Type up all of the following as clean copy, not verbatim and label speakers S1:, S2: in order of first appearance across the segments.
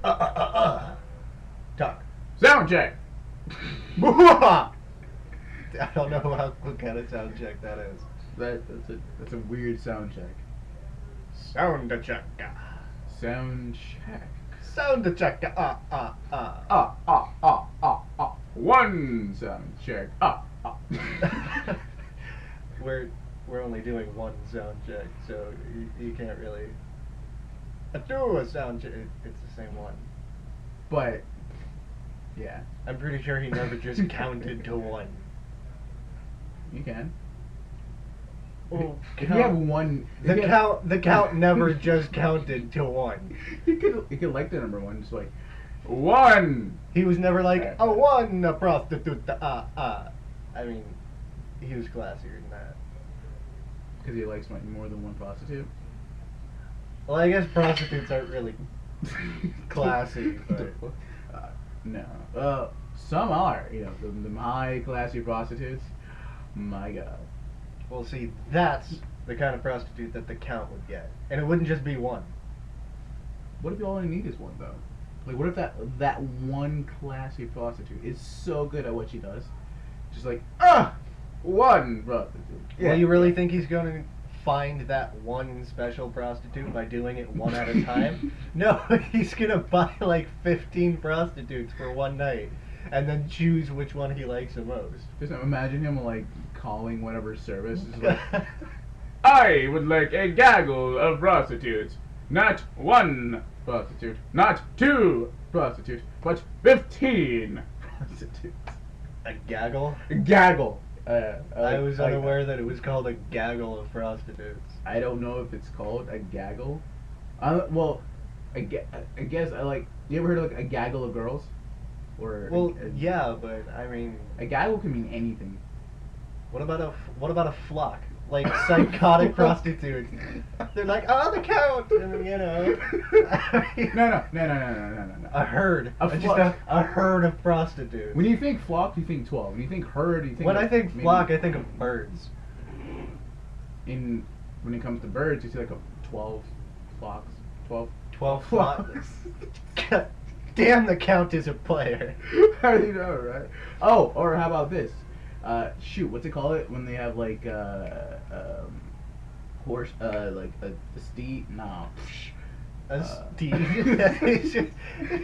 S1: Talk.
S2: Sound check.
S1: I don't know what kind of sound check that is.
S2: That's a weird sound check.
S1: Sound check.
S2: Sound check.
S1: Sound check.
S2: One sound check.
S1: we're we're only doing one sound check, so you can't really do a sound check. It's the same one.
S2: But yeah,
S1: I'm pretty sure he never just counted to one.
S2: you can.
S1: Oh,
S2: If you have one,
S1: the count never just counted to one.
S2: you could like the number one, just like one.
S1: He was never like a one a prostitute. I mean, he was classier than that.
S2: Because he likes more than one prostitute.
S1: Well, I guess prostitutes aren't really classy, but
S2: no. Some are. You know, the high classy prostitutes. My God.
S1: well, see, that's the kind of prostitute that the count would get, and it wouldn't just be one.
S2: What if you only need is one though? Like, what if that one classy prostitute is so good at what she does, just like one prostitute.
S1: Yeah, you really think he's going to find that one special prostitute by doing it one at a time? No, he's going to buy like 15 prostitutes for one night and then choose which one he likes the most.
S2: Just imagine him like calling whatever service. Is like, I would like a gaggle of prostitutes. Not one prostitute, not two prostitutes, but 15 prostitutes.
S1: A gaggle?
S2: A gaggle.
S1: I was unaware that it was called a gaggle of prostitutes.
S2: I don't know if it's called a gaggle. Well, I guess I like. You ever heard of like a gaggle of girls? Or
S1: well, yeah, but I mean,
S2: a gaggle can mean anything.
S1: what about a flock? Like psychotic prostitutes. They're like, oh, the count, and you know.
S2: No.
S1: A herd. A herd of prostitutes.
S2: When you think flock, you think 12. When you think herd, you think.
S1: When I think flock, I think of birds.
S2: When it comes to birds, you see like 12 flocks.
S1: 12 flocks. Damn, the count is a player.
S2: How do you know, right? Oh, or how about this? Shoot, what's it called? When they have like horse, like a steed? No.
S1: A steed. He's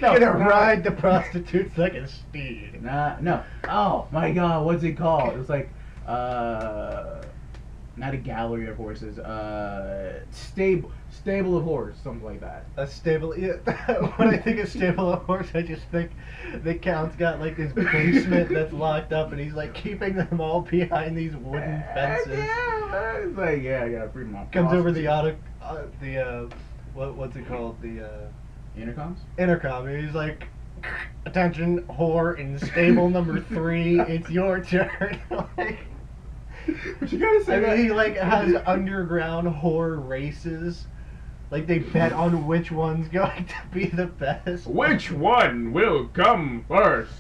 S1: gonna ride the prostitutes like a steed.
S2: No. Oh my God, what's it called? It was like not a gallery of horses. Stable of horse, something like that.
S1: A stable. Yeah. When I think of stable of horse, I just think the count's got like this basement that's locked up, and he's like keeping them all behind these wooden fences.
S2: Yeah, it's like I gotta bring my.
S1: Comes over the what's it called, the
S2: intercoms.
S1: Intercom. And he's like, attention, whore in stable number 3. It's your turn. Like.
S2: But you gotta say that.
S1: He like has underground whore races. Like they bet on which one's going to be the best.
S2: Which one will come first?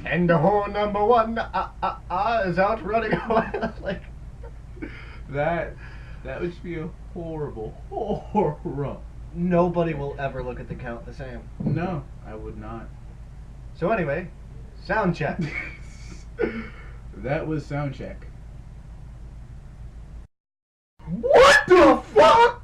S1: And the whore number 1 is out running away. Like
S2: that would feel horrible. Horror.
S1: Nobody will ever look at the count the same.
S2: No, I would not.
S1: So anyway, sound check.
S2: That was sound check.
S1: What the fuck?